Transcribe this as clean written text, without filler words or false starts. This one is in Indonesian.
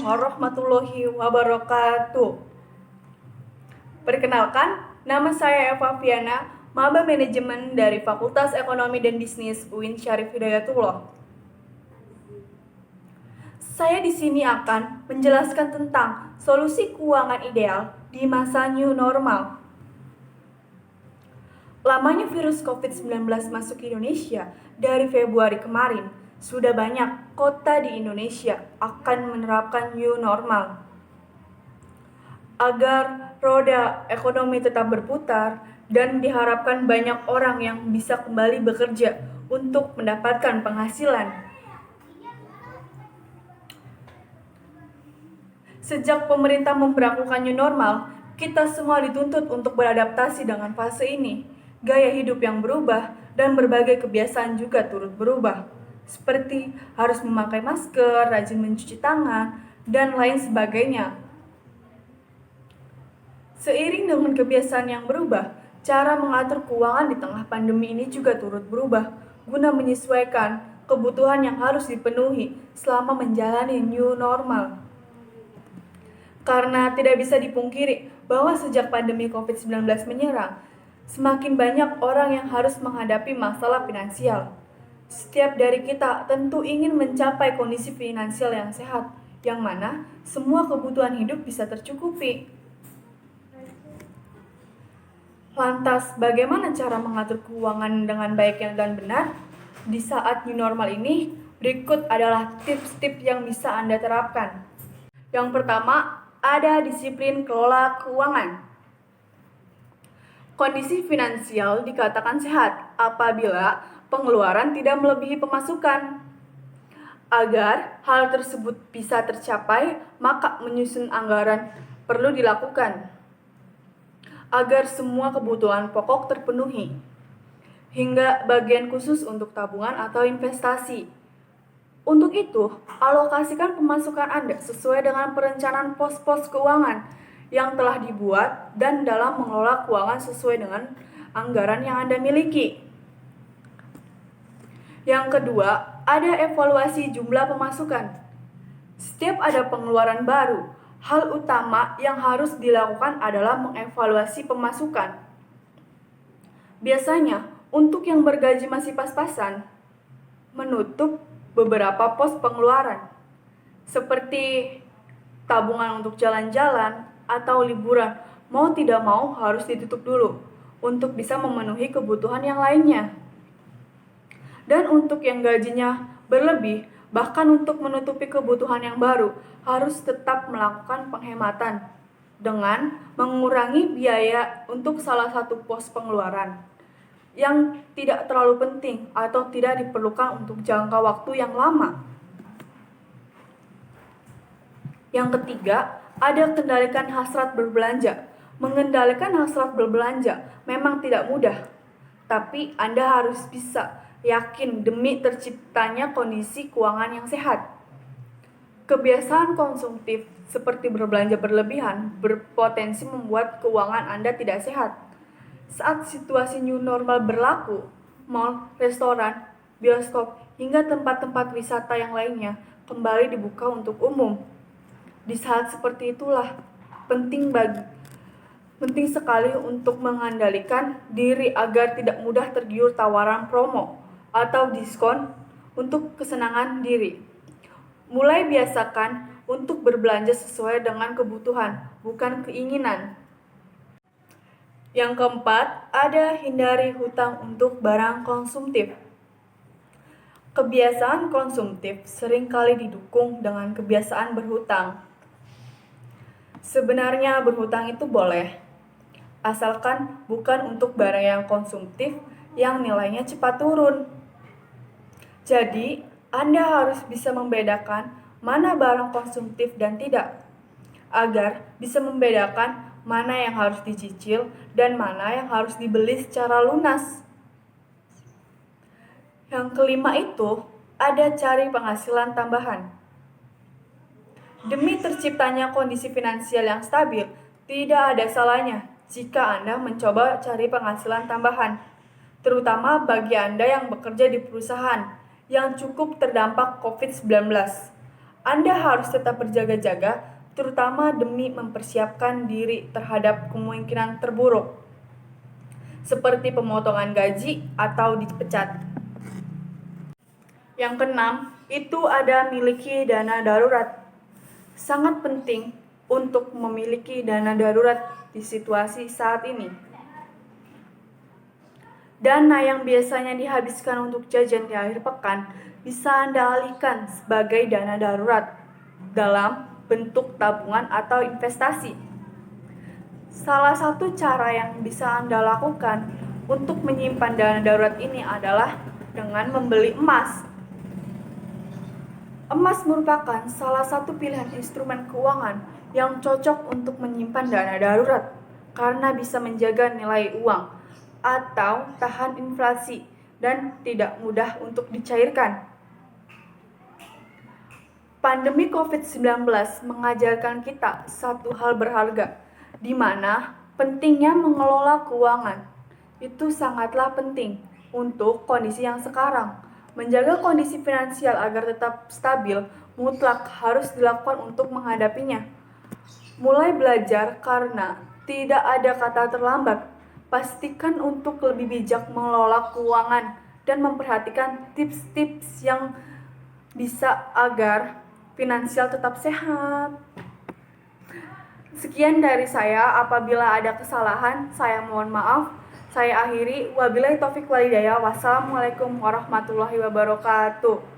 warahmatullahi wabarakatuh. Perkenalkan, nama saya Eva Viana, Maba Manajemen dari Fakultas Ekonomi dan Bisnis UIN Syarif Hidayatullah. Saya di sini akan menjelaskan tentang solusi keuangan ideal di masa new normal. Lamanya virus COVID-19 masuk ke Indonesia dari Februari kemarin, sudah banyak kota di Indonesia akan menerapkan new normal. Agar roda ekonomi tetap berputar dan diharapkan banyak orang yang bisa kembali bekerja untuk mendapatkan penghasilan. Sejak pemerintah memberlakukan new normal, kita semua dituntut untuk beradaptasi dengan fase ini. Gaya hidup yang berubah dan berbagai kebiasaan juga turut berubah, seperti harus memakai masker, rajin mencuci tangan, dan lain sebagainya. Seiring dengan kebiasaan yang berubah, cara mengatur keuangan di tengah pandemi ini juga turut berubah, guna menyesuaikan kebutuhan yang harus dipenuhi selama menjalani new normal. Karena tidak bisa dipungkiri bahwa sejak pandemi COVID-19 menyerang, semakin banyak orang yang harus menghadapi masalah finansial. Setiap dari kita tentu ingin mencapai kondisi finansial yang sehat, yang mana semua kebutuhan hidup bisa tercukupi. Lantas, bagaimana cara mengatur keuangan dengan baik dan benar? Di saat new normal ini, berikut adalah tips-tips yang bisa Anda terapkan. Yang pertama, ada disiplin kelola keuangan. Kondisi finansial dikatakan sehat apabila pengeluaran tidak melebihi pemasukan. Agar hal tersebut bisa tercapai, maka menyusun anggaran perlu dilakukan agar semua kebutuhan pokok terpenuhi, hingga bagian khusus untuk tabungan atau investasi. Untuk itu, alokasikan pemasukan Anda sesuai dengan perencanaan pos-pos keuangan yang telah dibuat dan dalam mengelola keuangan sesuai dengan anggaran yang Anda miliki. Yang kedua, ada evaluasi jumlah pemasukan. Setiap ada pengeluaran baru, hal utama yang harus dilakukan adalah mengevaluasi pemasukan. Biasanya, untuk yang bergaji masih pas-pasan, menutup beberapa pos pengeluaran, seperti tabungan untuk jalan-jalan atau liburan, mau tidak mau harus ditutup dulu untuk bisa memenuhi kebutuhan yang lainnya. Dan untuk yang gajinya berlebih, bahkan untuk menutupi kebutuhan yang baru, harus tetap melakukan penghematan dengan mengurangi biaya untuk salah satu pos pengeluaran yang tidak terlalu penting atau tidak diperlukan untuk jangka waktu yang lama. Yang ketiga, ada kendalikan hasrat berbelanja. Mengendalikan hasrat berbelanja memang tidak mudah, tapi Anda harus bisa yakin demi terciptanya kondisi keuangan yang sehat. Kebiasaan konsumtif seperti berbelanja berlebihan berpotensi membuat keuangan Anda tidak sehat. Saat situasi new normal berlaku, mal, restoran, bioskop, hingga tempat-tempat wisata yang lainnya kembali dibuka untuk umum. Di saat seperti itulah penting sekali untuk mengendalikan diri agar tidak mudah tergiur tawaran promo atau diskon untuk kesenangan diri. Mulai biasakan untuk berbelanja sesuai dengan kebutuhan, bukan keinginan. Yang keempat, ada hindari hutang untuk barang konsumtif. Kebiasaan konsumtif seringkali didukung dengan kebiasaan berhutang. Sebenarnya berhutang itu boleh, asalkan bukan untuk barang yang konsumtif yang nilainya cepat turun. Jadi, Anda harus bisa membedakan mana barang konsumtif dan tidak, agar bisa membedakan mana yang harus dicicil dan mana yang harus dibeli secara lunas. Yang kelima itu, ada cari penghasilan tambahan. Demi terciptanya kondisi finansial yang stabil, tidak ada salahnya jika Anda mencoba cari penghasilan tambahan, terutama bagi Anda yang bekerja di perusahaan yang cukup terdampak COVID-19. Anda harus tetap berjaga-jaga, terutama demi mempersiapkan diri terhadap kemungkinan terburuk, seperti pemotongan gaji atau dipecat. Yang keenam, itu ada miliki dana darurat. Sangat penting untuk memiliki dana darurat di situasi saat ini. Dana yang biasanya dihabiskan untuk jajan di akhir pekan bisa Anda alihkan sebagai dana darurat dalam bentuk tabungan atau investasi. Salah satu cara yang bisa Anda lakukan untuk menyimpan dana darurat ini adalah dengan membeli emas. Emas merupakan salah satu pilihan instrumen keuangan yang cocok untuk menyimpan dana darurat karena bisa menjaga nilai uang atau tahan inflasi dan tidak mudah untuk dicairkan. Pandemi COVID-19 mengajarkan kita satu hal berharga, di mana pentingnya mengelola keuangan. Itu sangatlah penting untuk kondisi yang sekarang. Menjaga kondisi finansial agar tetap stabil mutlak harus dilakukan untuk menghadapinya. Mulai belajar karena tidak ada kata terlambat. Pastikan untuk lebih bijak mengelola keuangan dan memperhatikan tips-tips yang bisa agar finansial tetap sehat. Sekian dari saya, apabila ada kesalahan, saya mohon maaf. Saya akhiri, wabillahi taufik walhidayah. Wassalamualaikum warahmatullahi wabarakatuh.